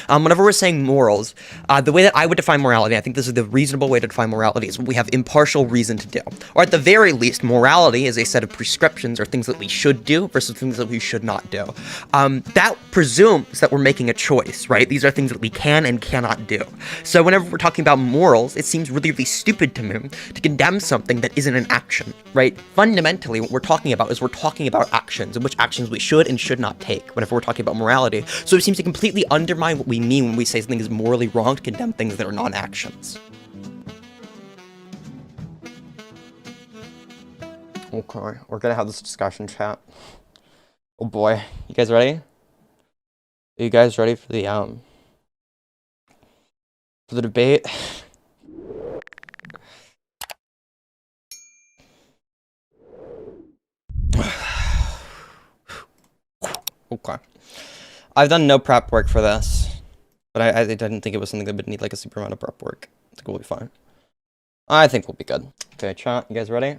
Whenever we're saying morals, the way that I would define morality, I think this is the reasonable way to define morality, is what we have impartial reason to do. Or at the very least, morality is a set of prescriptions or things that we should do versus things that we should not do. That presumes that we're making a choice, right? These are things that we can and cannot do. So whenever we're talking about morals, it seems really, really stupid to me to condemn something that isn't an action, right? Fundamentally, what we're talking about is we're talking about actions and which actions we should and should not take whenever we're talking about morality. So it seems to completely undermine what we mean when we say something is morally wrong to condemn things that are non-actions. Okay, we're gonna have this discussion chat. Oh boy, you guys ready? Are you guys ready for the debate? Okay. I've done no prep work for this, but I didn't think it was something that would need like a super amount of prep work. I think we'll be fine. I think we'll be good. Okay, chat, you guys ready? You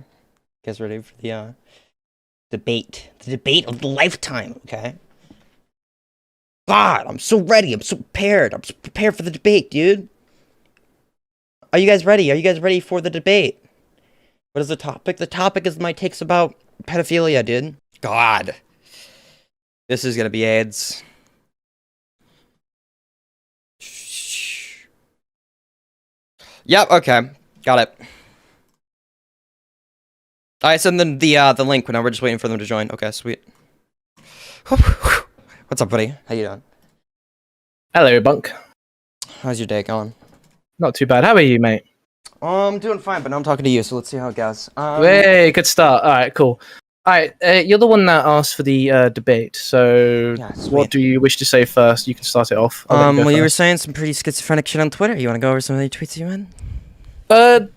guys ready for the debate? The debate of the lifetime, okay? God, I'm so ready. I'm so prepared. I'm so prepared for the debate, dude. Are you guys ready? Are you guys ready for the debate? What is the topic? The topic is my takes about pedophilia, dude. God. This is gonna be AIDS. Yep, okay. Got it. I send them the link now. We're just waiting for them to join. Okay, sweet. What's up, buddy? How you doing? Hello, Bunk. How's your day going? Not too bad. How are you, mate? I'm doing fine, but now I'm talking to you, so let's see how it goes. Hey, good start. All right, cool. All right, you're the one that asked for the debate, so Yeah, what do you wish to say first? You can start it off. Well, you were saying some pretty schizophrenic shit on Twitter. You want to go over some of the tweets you had?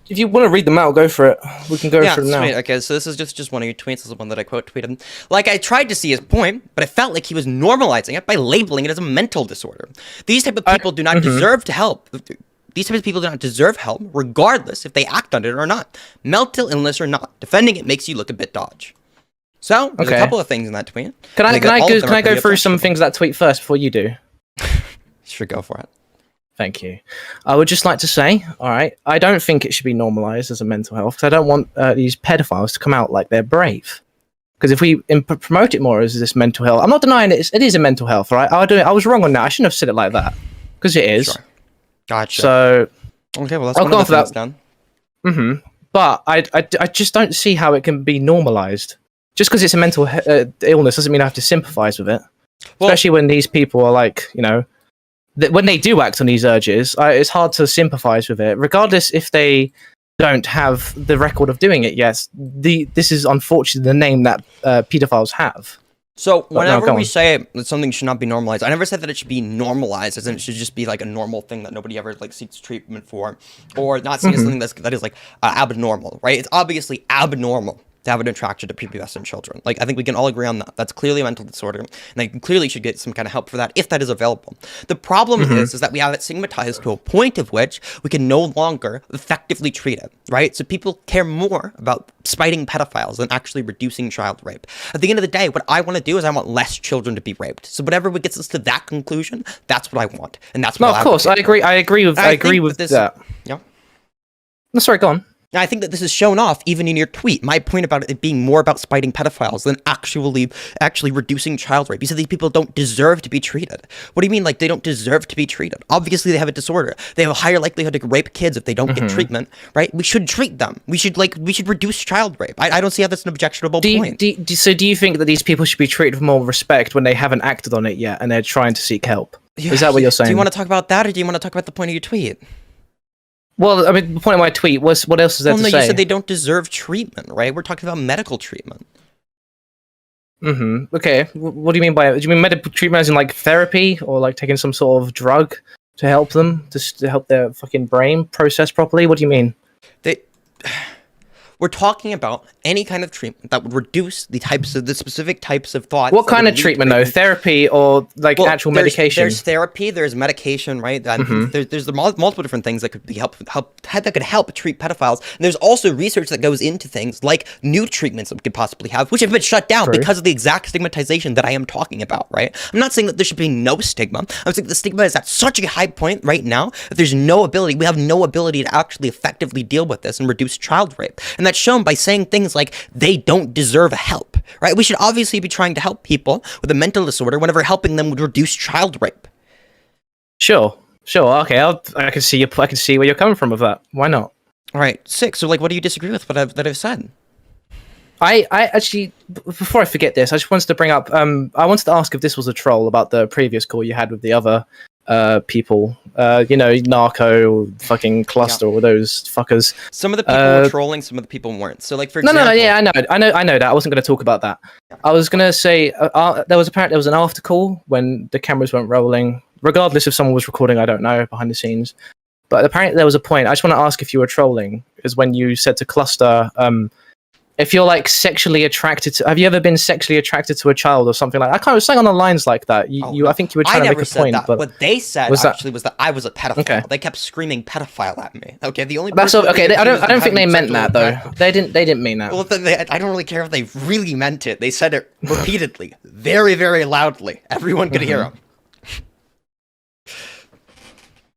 If you want to read them out, go for it. We can go for them now. Sweet. Okay, so this is just one of your tweets. This is one that I quote tweeted. Like, I tried to see his point, but I felt like he was normalizing it by labeling it as a mental disorder. These type of people do not deserve to help. These types of people do not deserve help, regardless if they act on it or not. Mental illness or not. Defending it makes you look a bit dodge. So, there's a couple of things in that tweet. Can I go through some things of that tweet first before you do? Sure, go for it. Thank you. I would just like to say, all right, I don't think it should be normalized as a mental health, because I don't want these pedophiles to come out like they're brave. Because if we promote it more as this mental health, I'm not denying it is a mental health, right? I was wrong on that. I shouldn't have said it like that, because it is. Sure. Gotcha. So, okay, well, that's one of the things done. But I just don't see how it can be normalized. Just because it's a mental illness doesn't mean I have to sympathize with it. Well, especially when these people are like, you know, when they do act on these urges, it's hard to sympathize with it, regardless if they don't have the record of doing it. Yes, this is unfortunately the name that pedophiles have. So whenever we say that something should not be normalized, I never said that it should be normalized, as in it should just be like a normal thing that nobody ever like seeks treatment for, or not seen as something that is like abnormal, right? It's obviously abnormal to have an attraction to prepubescent children. Like, I think we can all agree on that. That's clearly a mental disorder, and they clearly should get some kind of help for that if that is available. The problem is that we have it stigmatized to a point of which we can no longer effectively treat it, right? So people care more about spiting pedophiles than actually reducing child rape. At the end of the day, what I want to do is I want less children to be raped. So whatever gets us to that conclusion, that's what I want, and that's what. No, of course, I agree. I agree with that. Yeah. No, sorry, go on. Now, I think that this is shown off even in your tweet. My point about it being more about spiting pedophiles than actually reducing child rape. You said these people don't deserve to be treated. What do you mean, like, they don't deserve to be treated? Obviously, they have a disorder. They have a higher likelihood to rape kids if they don't get treatment, right? We should treat them. We should reduce child rape. I don't see how that's an objectionable point. So do you think that these people should be treated with more respect when they haven't acted on it yet and they're trying to seek help? Is that what you're saying? Do you want to talk about that, or do you want to talk about the point of your tweet? Well, I mean, the point of my tweet was, what else is there to say? You said they don't deserve treatment, right? We're talking about medical treatment. Okay. What do you mean by it? Do you mean medical treatment as in, like, therapy? Or, like, taking some sort of drug to help them? Just to help their fucking brain process properly? What do you mean? We're talking about any kind of treatment that would reduce the specific types of thoughts. What kind of treatment though? Therapy or like actual medication? There's therapy, there's medication, right? And there's multiple different things that could be help treat pedophiles. And there's also research that goes into things like new treatments that we could possibly have, which have been shut down because of the exact stigmatization that I am talking about, right? I'm not saying that there should be no stigma. I'm saying the stigma is at such a high point right now that we have no ability to actually effectively deal with this and reduce child rape. And that's shown by saying things like they don't deserve help, right? We should obviously be trying to help people with a mental disorder whenever helping them would reduce child rape. Sure. Okay, I can see where you're coming from with that. Why not? All right, 6. So, like, what do you disagree with that I've said? I actually, before I forget this, I just wanted to bring up. I wanted to ask if this was a troll about the previous call you had with the other people. Narco, fucking cluster, all those fuckers. Some of the people were trolling, some of the people weren't. So, like, for example, I know that. I wasn't going to talk about that. I was going to say there was an after call when the cameras weren't rolling. Regardless if someone was recording, I don't know behind the scenes. But apparently there was a point. I just want to ask if you were trolling, is when you said to Cluster, if you're like sexually attracted to, have you ever been sexually attracted to a child or something like that? I was saying on the lines like that. I think you were trying to make a point. That. But what they said was that I was a pedophile. Okay. They kept screaming pedophile at me. Okay, the only that's okay. I don't think they meant that though. They didn't mean that. Well, I don't really care if they really meant it. They said it repeatedly, very, very loudly. Everyone could hear them.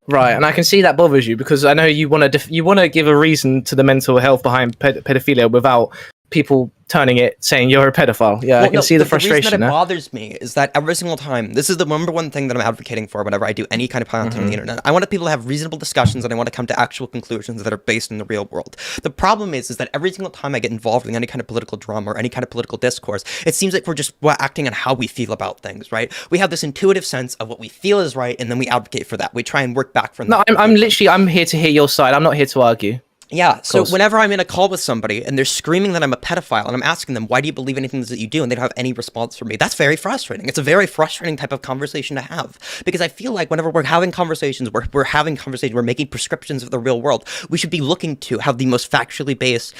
Right, and I can see that bothers you because I know you want to give a reason to the mental health behind pedophilia without people turning it saying you're a pedophile. Yeah, I can see the frustration. The reason that it bothers me is that every single time, this is the number one thing that I'm advocating for whenever I do any kind of content on the internet. I want people to have reasonable discussions and I want to come to actual conclusions that are based in the real world. The problem is that every single time I get involved in any kind of political drama or any kind of political discourse, it seems like we're acting on how we feel about things, right? We have this intuitive sense of what we feel is right and then we advocate for that. We try and work back from that. No, I'm here to hear your side. I'm not here to argue. Yeah, so whenever I'm in a call with somebody and they're screaming that I'm a pedophile and I'm asking them, why do you believe anything that you do? And they don't have any response from me. That's very frustrating. It's a very frustrating type of conversation to have because I feel like whenever we're having conversations, we're making prescriptions of the real world, we should be looking to have the most factually based,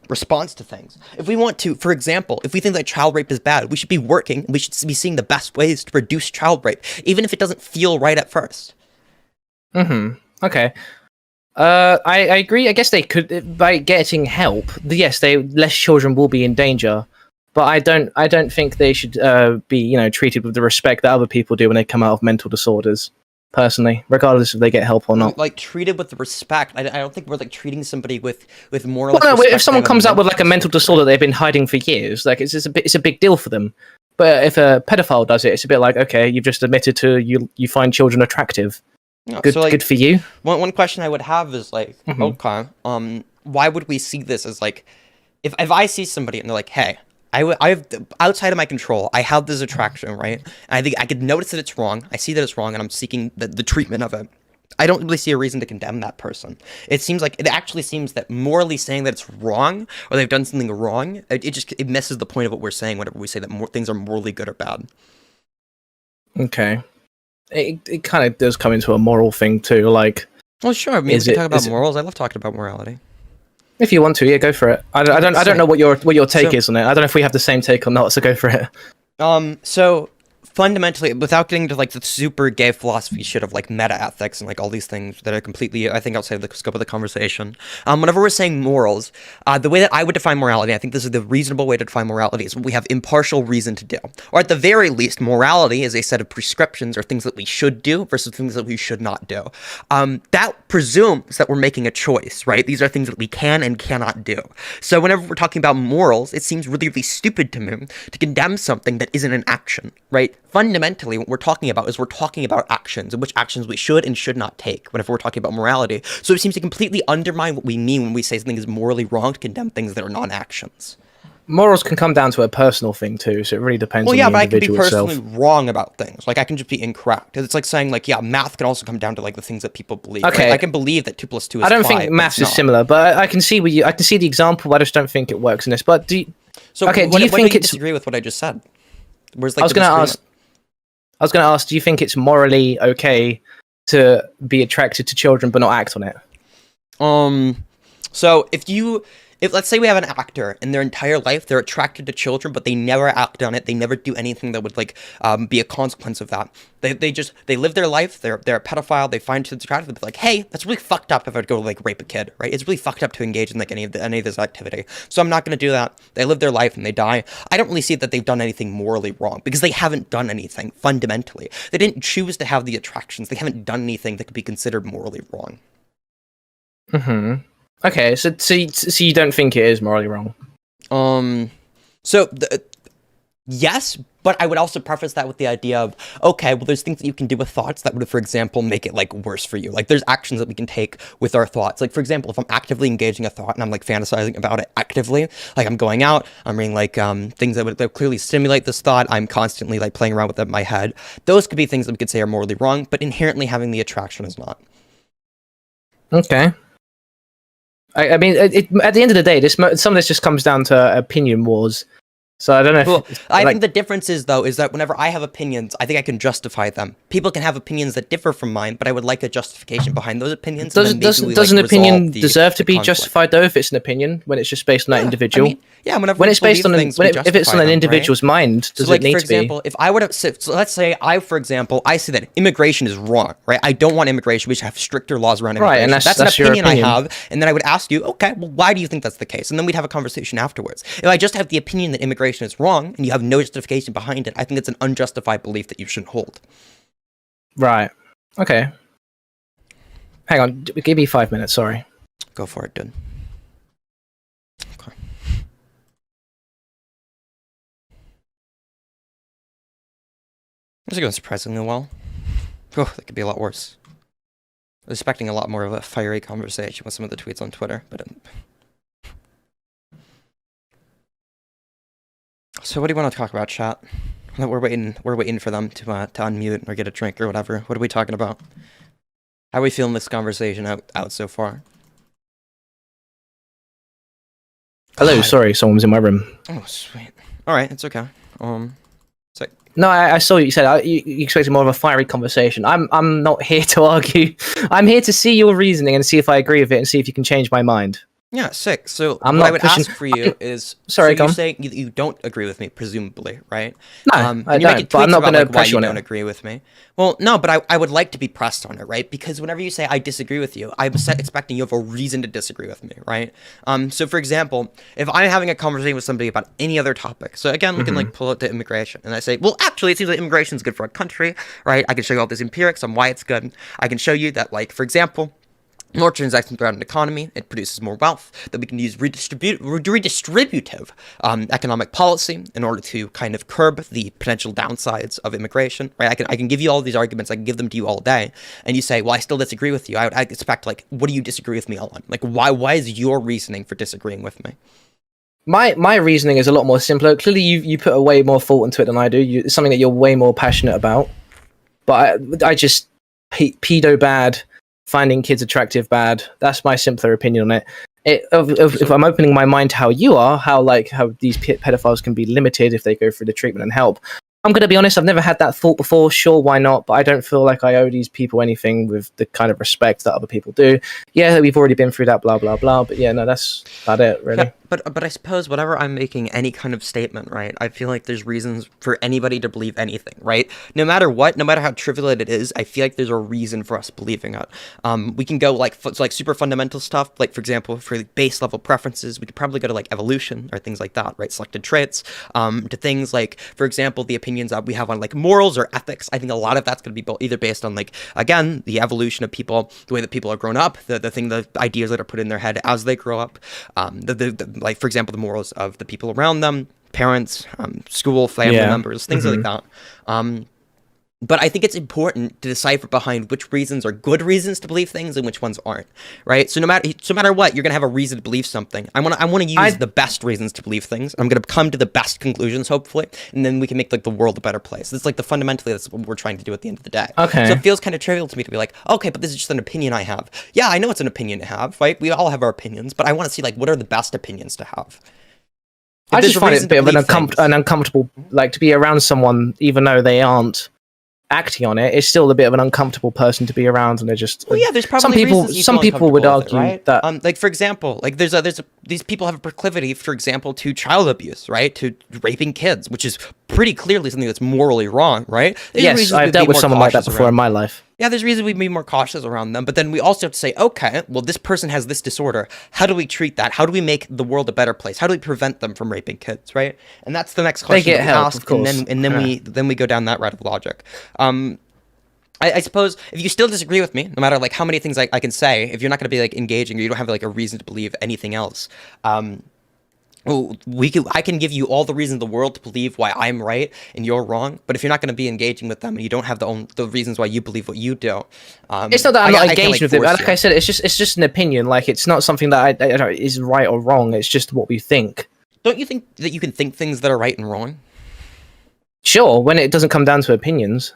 response to things. If we want to, for example, if we think that child rape is bad, we should be we should be seeing the best ways to reduce child rape, even if it doesn't feel right at first. Okay. I agree. I guess they could, by getting help. Yes, less children will be in danger, but I don't think they should be treated with the respect that other people do when they come out of mental disorders. Personally, regardless if they get help or not, like treated with the respect. I don't think we're like treating somebody with more. Well, no, if someone comes out with like a mental disorder they've been hiding for years, like it's a big deal for them. But if a pedophile does it, it's a bit like, okay, you've just admitted to you find children attractive. Good for you. One question I would have is like, okay, why would we see this as like, if I see somebody and they're like, hey, I have outside of my control, I have this attraction, right? And I think I could notice that it's wrong. I see that it's wrong, and I'm seeking the treatment of it. I don't really see a reason to condemn that person. It actually seems that morally saying that it's wrong or they've done something wrong, it misses the point of what we're saying whenever we say that things are morally good or bad. Okay. It kind of does come into a moral thing too, like. Well, sure. I mean, we can talk about morals. I love talking about morality. If you want to, yeah, go for it. I don't know what your take is on it. I don't know if we have the same take or not. So go for it. So fundamentally, without getting to like the super gay philosophy shit of like meta ethics and like all these things that are completely, I think, outside of the scope of the conversation. Whenever we're saying morals, the way that I would define morality, I think this is the reasonable way to define morality, is what we have impartial reason to do. Or at the very least, morality is a set of prescriptions or things that we should do versus things that we should not do. That presumes that we're making a choice, right? These are things that we can and cannot do. So whenever we're talking about morals, it seems really, really stupid to me to condemn something that isn't an action, right? Fundamentally, what we're talking about actions, and which actions we should and should not take whenever we're talking about morality. So it seems to completely undermine what we mean when we say something is morally wrong to condemn things that are non-actions. Morals can come down to a personal thing too, so it really depends on the individual itself. Well, yeah, but I can be personally wrong about things. Like, I can just be incorrect. It's like saying, like, yeah, math can also come down to, like, the things that people believe. Okay. Right? I can believe that 2 + 2 is 5. I don't think maths is similar, but I can see the example, but I just don't think it works in this. But do you disagree with what I just said? Where's, like, I was going to ask, do you think it's morally okay to be attracted to children but not act on it? So if if let's say we have an actor in their entire life, they're attracted to children, but they never act on it. They never do anything that would like be a consequence of that. They live their life. They're a pedophile. They find kids attractive. They're like, hey, that's really fucked up if I'd go like rape a kid, right? It's really fucked up to engage in like any of this activity. So I'm not going to do that. They live their life and they die. I don't really see that they've done anything morally wrong because they haven't done anything fundamentally. They didn't choose to have the attractions. They haven't done anything that could be considered morally wrong. Okay, so you don't think it is morally wrong? Yes, but I would also preface that with the idea of, okay, well, there's things that you can do with thoughts that would, for example, make it, like, worse for you. Like, there's actions that we can take with our thoughts. Like, for example, if I'm actively engaging a thought and I'm, like, fantasizing about it actively, like, I'm going out, I'm reading, like, things that would clearly stimulate this thought, I'm constantly, like, playing around with it in my head. Those could be things that we could say are morally wrong, but inherently having the attraction is not. Okay. I mean, at the end of the day, some of this just comes down to opinion wars. So I don't know. Well, I think the difference is, though, is that whenever I have opinions, I think I can justify them. People can have opinions that differ from mine, but I would like a justification behind those opinions. Does an opinion deserve to be justified, though, if it's an opinion, when it's just based on that individual? I mean, when it's based on if it's on an individual's mind, does it need to be? For example, if I were to, so let's say I see that immigration is wrong, right? I don't want immigration. We should have stricter laws around immigration. Right, and that's an opinion I have, and then I would ask you, okay, well, why do you think that's the case? And then we'd have a conversation afterwards. If I just have the opinion that immigration is wrong, and you have no justification behind it, I think it's an unjustified belief that you shouldn't hold. Right. Okay. Hang on. Give me 5 minutes. Sorry. Go for it, dude. Okay. This is going surprisingly well. Oh, that could be a lot worse. I was expecting a lot more of a fiery conversation with some of the tweets on Twitter, but... So what do you want to talk about, chat? We're waiting for them to unmute or get a drink or whatever. What are we talking about? How are we feeling this conversation out so far? Hello, sorry, someone was in my room. Oh, sweet. All right, it's okay. No, I saw what you said. You expected more of a fiery conversation. I'm not here to argue. I'm here to see your reasoning and see if I agree with it and see if you can change my mind. Yeah, sick. So what I would ask for you is... Sorry, you're saying you don't agree with me, presumably, right? No, I don't, but I'm not going to press you on it. Why you don't agree with me. Well, no, but I would like to be pressed on it, right? Because whenever you say I disagree with you, I'm expecting you have a reason to disagree with me, right? So, for example, if I'm having a conversation with somebody about any other topic, so again, we can like pull out to immigration, and I say, well, actually, it seems like immigration is good for our country, right? I can show you all these empirics on why it's good. I can show you that, like, for example... more transactions throughout an economy, it produces more wealth, that we can use redistributive economic policy in order to kind of curb the potential downsides of immigration, right? I can give you all these arguments, I can give them to you all day, and you say, well, I still disagree with you. I'd expect, like, what do you disagree with me on? Like, why is your reasoning for disagreeing with me? My reasoning is a lot more simpler. Clearly, you put a way more thought into it than I do. It's something that you're way more passionate about. But I just, pedo bad... finding kids attractive bad. That's my simpler opinion on it. If I'm opening my mind to how you are, how these pedophiles can be limited if they go through the treatment and help, I'm going to be honest, I've never had that thought before. Sure, why not? But I don't feel like I owe these people anything with the kind of respect that other people do. Yeah, we've already been through that, blah, blah, blah. But yeah, no, that's about it, really. Yeah, but I suppose whenever I'm making any kind of statement, right, I feel like there's reasons for anybody to believe anything, right? No matter what, no matter how trivial it is, I feel like there's a reason for us believing it. We can go like super fundamental stuff, like, for example, for base level preferences, we could probably go to like evolution or things like that, right? Selected traits, to things like, for example, the opinions that we have on like morals or ethics. I think a lot of that's going to be either based on like, again, the evolution of people, the way that people are grown up, the ideas that are put in their head as they grow up, like, for example, the morals of the people around them, parents, school, family members, things like that. But I think it's important to decipher behind which reasons are good reasons to believe things and which ones aren't, right? So no matter what, you're gonna have a reason to believe something. I want to use the best reasons to believe things. I'm gonna come to the best conclusions, hopefully, and then we can make like the world a better place. It's like fundamentally that's what we're trying to do at the end of the day. Okay. So it feels kind of trivial to me to be like, okay, but this is just an opinion I have. Yeah, I know it's an opinion to have, right? We all have our opinions, but I want to see like what are the best opinions to have. I just find it a bit of an uncomfortable, like, to be around someone even though they aren't acting on it, is still a bit of an uncomfortable person to be around, and they're just. Well, yeah, there's probably some people would argue right? that, like for example, like these people have a proclivity, for example, to child abuse, right? To raping kids, which is pretty clearly something that's morally wrong, right? Yes, I've dealt with someone like that before in my life. Yeah, there's reason we'd be more cautious around them, but then we also have to say, okay, well, this person has this disorder. How do we treat that? How do we make the world a better place? How do we prevent them from raping kids, right? And that's the next question They get help, ask, of course. and then we go down that route of logic. I suppose if you still disagree with me, no matter like how many things I can say, if you're not going to be like engaging or you don't have like a reason to believe anything else, I can give you all the reasons in the world to believe why I'm right and you're wrong. But if you're not going to be engaging with them and you don't have the reasons why you believe what you do, it's not that I'm not engaged with it. Like I said, it's just an opinion. Like it's not something that I don't is right or wrong. It's just what we think. Don't you think that you can think things that are right and wrong? Sure, when it doesn't come down to opinions.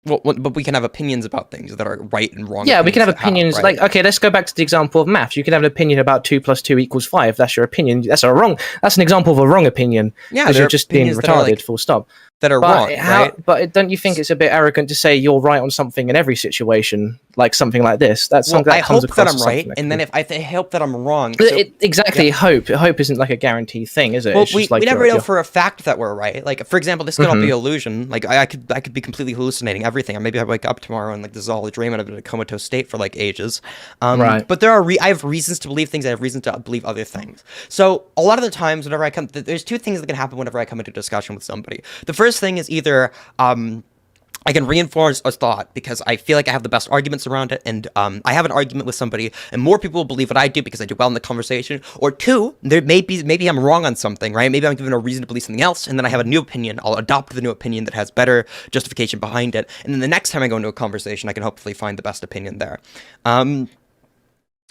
Well, but we can have opinions about things that are right and wrong. Yeah, we can have opinions. Right? Like, okay, let's go back to the example of maths. You can have an opinion about 2 + 2 = 5. That's your opinion. That's an example of a wrong opinion. Yeah, you're just being retarded. Full stop. That are wrong, right? But don't you think it's a bit arrogant to say you're right on something in every situation, like something like this? That's something that comes across. I hope that I'm right, and then if I hope that I'm wrong. Exactly, yeah. Hope isn't like a guaranteed thing, is it? Well, we never know for a fact that we're right. Like, for example, this could all be illusion. Like, I could be completely hallucinating everything. Or maybe I wake up tomorrow and like this is all a dream, and I've been in a comatose state for like ages. Right. But I have reasons to believe things. I have reasons to believe other things. So a lot of the times, whenever I come, there's two things that can happen whenever I come into discussion with somebody. The first thing is either I can reinforce a thought because I feel like I have the best arguments around it, and I have an argument with somebody, and more people will believe what I do because I do well in the conversation. Or two, maybe I'm wrong on something, right? Maybe I'm given a reason to believe something else, and then I have a new opinion. I'll adopt the new opinion that has better justification behind it, and then the next time I go into a conversation, I can hopefully find the best opinion there.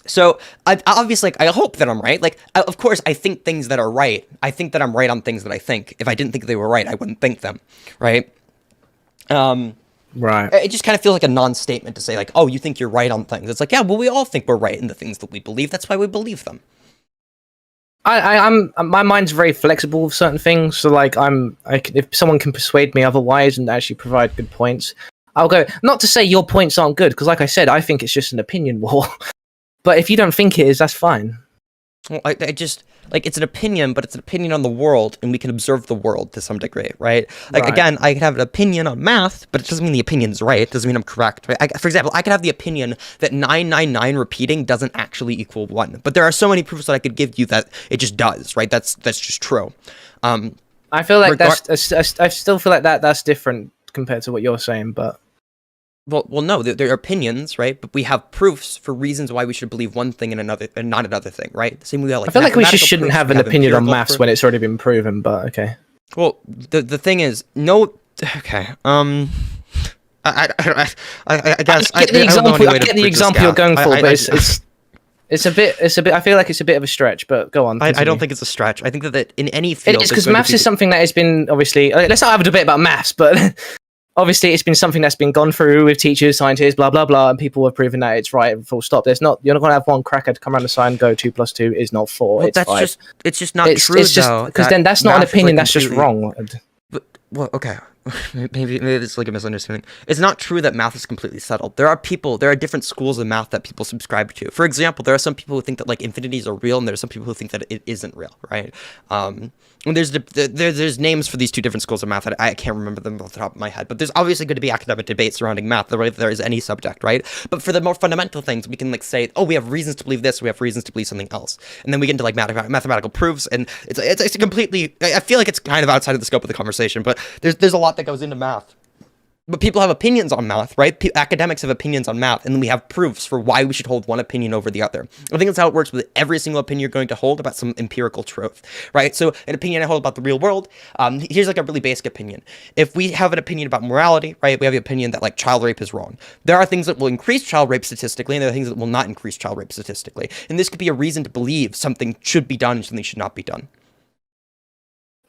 So I hope that I'm right. Like, of course, I think things that are right. I think that I'm right on things that I think. If I didn't think they were right, I wouldn't think them, right? Right. It just kind of feels like a non-statement to say like, oh, you think you're right on things. It's like, yeah, well, we all think we're right in the things that we believe. That's why we believe them. My mind's very flexible with certain things. So like, if someone can persuade me otherwise and actually provide good points, I'll go. Not to say your points aren't good, because like I said, I think it's just an opinion war. But if you don't think it is, that's fine. Well, I just, like, it's an opinion, but it's an opinion on the world, and we can observe the world to some degree, right? Like, again, I can have an opinion on math, but it doesn't mean the opinion's right. It doesn't mean I'm correct, right? For example, I could have the opinion that 999 repeating doesn't actually equal 1. But there are so many proofs that I could give you that it just does, right? That's just true. I feel like I still feel like that's different compared to what you're saying, but... Well, no, they're opinions, right? But we have proofs for reasons why we should believe one thing and another, and not another thing, right? The same way, like, I feel like we shouldn't have an opinion on maths when it's already been proven, but okay. Well, the thing is, no, okay, I guess I get the example you're going for, but it's a bit. I feel like it's a bit of a stretch, but go on. I don't think it's a stretch. I think that in any field, it's because maths is something that has been obviously. Let's not have a debate about maths, but. Obviously, it's been something that's been gone through with teachers, scientists, blah blah blah, and people have proven that it's right. Full stop. You're not going to have one cracker to come around the side and go 2 + 2 is not 4. Well, it's 5. It's just not true, though. Because then that's not an opinion. That's just wrong. But, well, okay. Maybe it's like a misunderstanding. It's not true that math is completely settled. There are different schools of math that people subscribe to. For example, there are some people who think that like infinities are real, and there are some people who think that it isn't real, right? And there's names for these two different schools of math. I can't remember them off the top of my head, but there's obviously going to be academic debate surrounding math, the way there is any subject, right? But for the more fundamental things, we can like say, oh, we have reasons to believe this, we have reasons to believe something else, and then we get into like mathematical proofs, and it's a completely. I feel like it's kind of outside of the scope of the conversation, but there's a lot that goes into math. But people have opinions on math, right? Academics have opinions on math, and then we have proofs for why we should hold one opinion over the other. I think that's how it works with every single opinion you're going to hold about some empirical truth, right? So an opinion I hold about the real world, here's like a really basic opinion. If we have an opinion about morality, right, we have the opinion that like child rape is wrong. There are things that will increase child rape statistically, and there are things that will not increase child rape statistically. And this could be a reason to believe something should be done and something should not be done.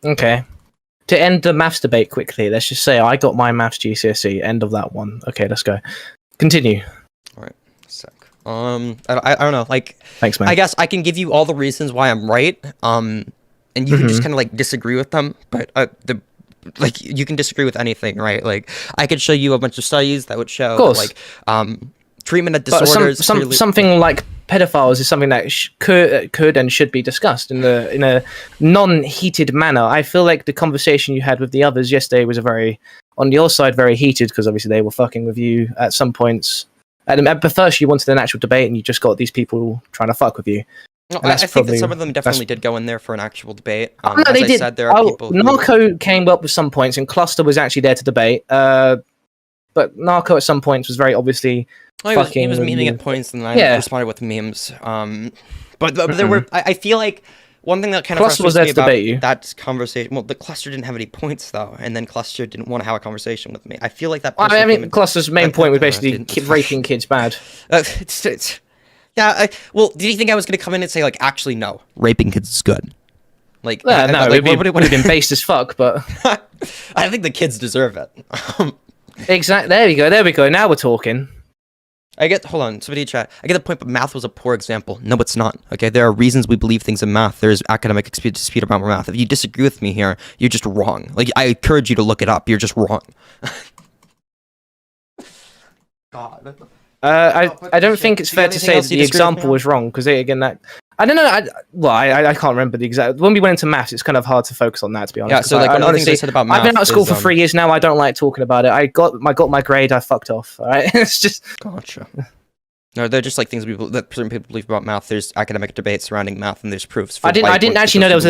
Okay. To end the maths debate quickly, let's just say I got my maths GCSE. End of that one. Okay, let's go. Continue. All right, sick. I don't know. Like, thanks, man. I guess I can give you all the reasons why I'm right. And you can just kind of like disagree with them. But like you can disagree with anything, right? Like I could show you a bunch of studies that would show that, like treatment of disorders. But something like pedophiles is something that could and should be discussed in a non-heated manner. I feel like the conversation you had with the others yesterday was on your side very heated, because obviously they were fucking with you at some points. At first you wanted an actual debate, and you just got these people trying to fuck with you. No, I think that some of them definitely did go in there for an actual debate. No, as they I did. said, there are people. Narco came up with some points, and Cluster was actually there to debate. But Narco at some points was very obviously. He was memeing at points, and I responded with memes. But there were. I feel like one thing that kind of frustrates me about that conversation. Well, the Cluster didn't have any points though, and then Cluster didn't want to have a conversation with me. I feel like that. I mean, Cluster's main point was basically raping kids bad. Well, did you think I was going to come in and say like, actually, no, raping kids is good? Like, no, it would have been based as fuck, but I think the kids deserve it. Exactly. There we go. Now we're talking. Hold on, somebody chat. I get the point, but math was a poor example. No, it's not. Okay, there are reasons we believe things in math. There's academic dispute about math. If you disagree with me here, you're just wrong. Like, I encourage you to look it up. You're just wrong. God. I don't think it's fair to say that the example was wrong, because again, that I don't know. I can't remember the exact. When we went into maths, it's kind of hard to focus on that, to be honest. Yeah. So like, one of the things I said about math. I've been out of school for 3 years now. I don't like talking about it. I got my grade. I fucked off. All right. It's just. Gotcha. No, they're just like things that certain people believe about math. There's academic debates surrounding math, and there's proofs. I didn't actually know there was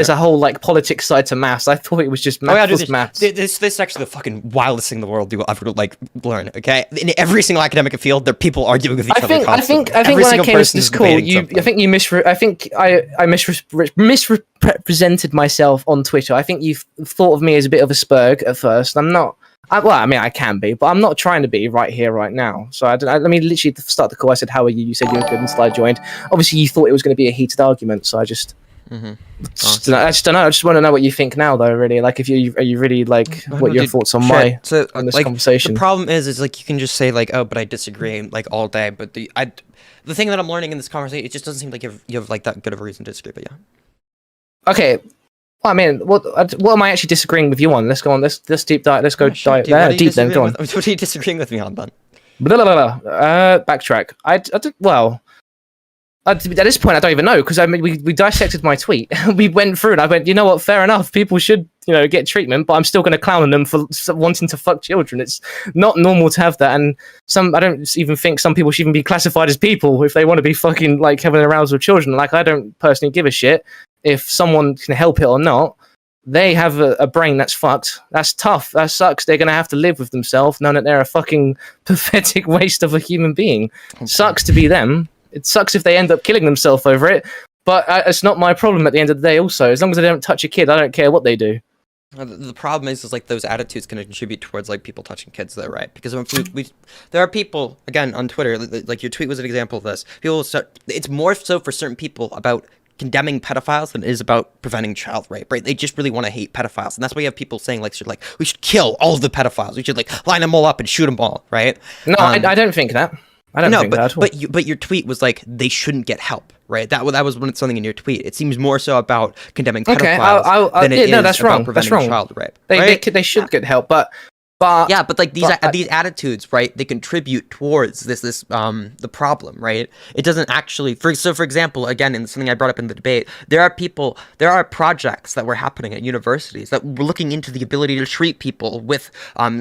a whole like politics side to maths. I thought it was just math. Maths. This is actually the fucking wildest thing in the world you will ever like learn. Okay, in every single academic field, there are people arguing with each other. I think when I came to this call, I misrepresented myself on Twitter. I think you thought of me as a bit of a spurg at first. I'm not. I can be, but I'm not trying to be right here, right now. So let me literally start the call. I said, "How are you?" You said you were good, and Sly joined. Obviously, you thought it was going to be a heated argument, so I just don't know. I just want to know what you think now, though. Really, like, are you really like what your thoughts on this conversation? The problem is like you can just say like, "Oh, but I disagree," like all day. But the thing that I'm learning in this conversation, it just doesn't seem like you have like that good of a reason to disagree. But yeah. Okay. Well, I mean, what am I actually disagreeing with you on? Let's go on. Let's deep dive. Let's go deep then. Go on. What are you disagreeing with me on then? Backtrack. At this point, I don't even know, because I mean, we dissected my tweet. We went through and I went, you know what? Fair enough. People should, get treatment, but I'm still going to clown on them for wanting to fuck children. It's not normal to have that, and I don't even think some people should even be classified as people if they want to be fucking like having arousal with children. Like, I don't personally give a shit if someone can help it or not. They have a brain that's fucked. That's tough. That sucks. They're going to have to live with themselves, knowing that they're a fucking pathetic waste of a human being. Okay. Sucks to be them. It sucks if they end up killing themselves over it, but it's not my problem at the end of the day also. As long as they don't touch a kid, I don't care what they do. The problem is like those attitudes can contribute towards like people touching kids, though, right? Because there are people, again, on Twitter, like your tweet was an example of this. It's more so for certain people about condemning pedophiles than it is about preventing child rape, right? They just really want to hate pedophiles, and that's why you have people saying like we should kill all of the pedophiles. We should like line them all up and shoot them all, right? No, I don't think that. I don't think that at all. But your tweet was like they shouldn't get help, right? That was something in your tweet. It seems more so about condemning pedophiles than it is about preventing child rape. They should get help, but like these attitudes, right? They contribute towards this the problem, right? It doesn't actually. For example, again, in something I brought up in the debate, there are projects that were happening at universities that were looking into the ability to treat people with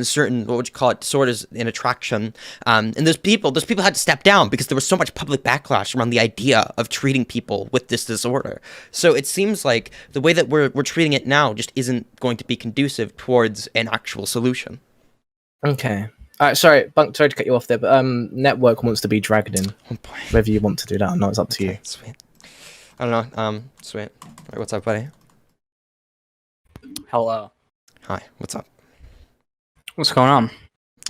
certain, what would you call it, disorders in attraction, and those people had to step down because there was so much public backlash around the idea of treating people with this disorder. So it seems like the way that we're treating it now just isn't going to be conducive towards an actual solution. Okay. Sorry, Bunk, sorry to cut you off there, but Network wants to be dragged in. Oh boy. Whether you want to do that or not, it's up to you. Sweet. I don't know. Sweet. All right, what's up, buddy? Hello. Hi, what's up? What's going on?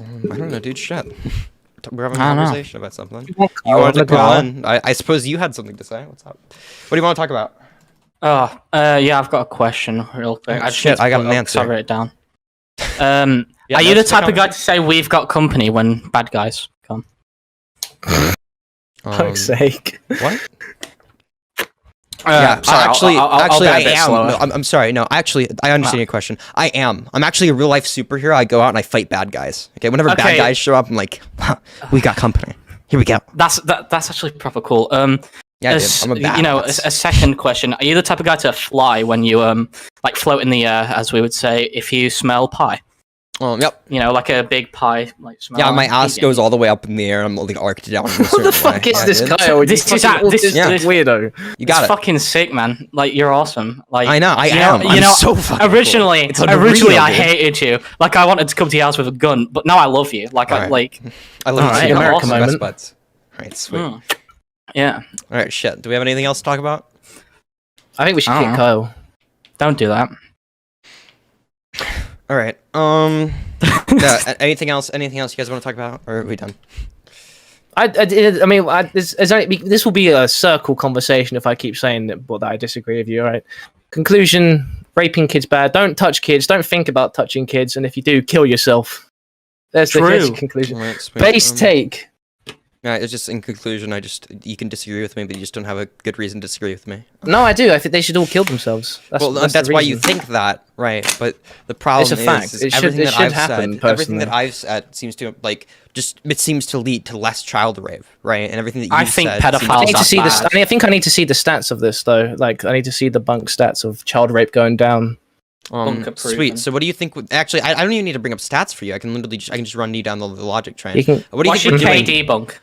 I don't know, dude. Shit. We're having a conversation about something. You wanted to call in. I suppose you had something to say. What's up? What do you want to talk about? Yeah, I've got a question real quick. I got an answer. I'll write it down. Are you the type of guy to say we've got company when bad guys come? Fuck's sake. What? Yeah, sorry, actually, I'll I be a bit am. slower. No, I'm sorry. No, actually, I understand your question. I am. I'm actually a real life superhero. I go out and I fight bad guys. Okay, whenever bad Okay. guys show up, I'm like, we got company. Here we go. That's actually proper cool. Yeah, dude, I'm a badass. A second question: are you the type of guy to fly when you like float in the air, as we would say, if you smell pie? Yep. You know, like a big pie, like smell. Yeah, my ass goes all the way up in the air, and I'm like arced down. What the fuck is this guy? This is weirdo. You got it's it. fucking sick, man. Like you're awesome. Like I know. I am. I'm so fucking originally, cool. It's unreal, originally I dude. hated you. Like I wanted to come to your house with a gun, but now I love you. Like I Alright. like. I love Alright, you. America Awesome. moment. Best buds. All right, sweet. Yeah. All right, shit. Do we have anything else to talk about? I think we should I kick don't know. Kyle. Don't do that. All right. Yeah, anything else? Anything else you guys want to talk about, or are we done? This will be a circle conversation if I keep saying that I disagree with you. All right. Conclusion: raping kids bad. Don't touch kids. Don't think about touching kids. And if you do, kill yourself. There's the conclusion. All right, sweet. Base take. Yeah, it's just in conclusion. You can disagree with me, but you just don't have a good reason to disagree with me. No, I do. I think they should all kill themselves. That's why you think that, right? But the problem It's a fact. is It everything should that I've happen, said, everything that personally. I've said seems to it seems to lead to less child rape, right? And everything that you I think said pedophiles I need to are see bad. I think I need to see the stats of this though. Like I need to see the Bunk stats of child rape going down. Bunker proven. Sweet. So what do you think? Actually, I don't even need to bring up stats for you. I can literally I can just run you down the logic train. You can- What do you What's think your we're doing? KD Bunk?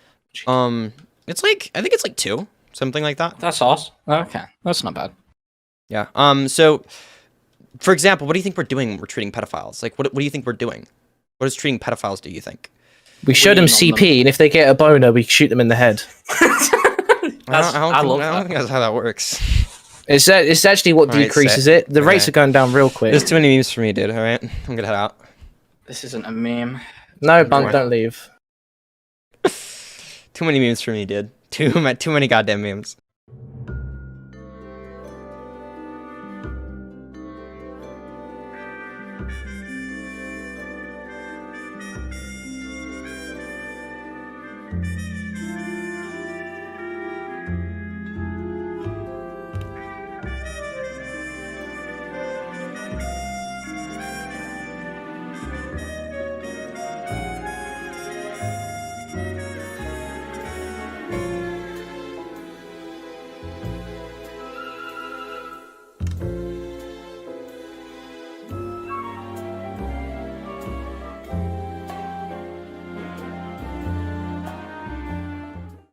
It's like I think it's like 2, something like that. That's awesome. Okay, that's not bad. Yeah. So, for example, what do you think we're doing when we're treating pedophiles? Like, what do you think we're doing? What does treating pedophiles do you think? We show them Lean on them. CP, and if they get a boner, we shoot them in the head. I don't love think that's how that works. It's actually what Alright, decreases sick. it. The rates Okay. are going down real quick. There's too many memes for me, dude. All right, I'm gonna head out. This isn't a meme. No, Bunk, don't leave. Too many memes for me, dude. Too many goddamn memes.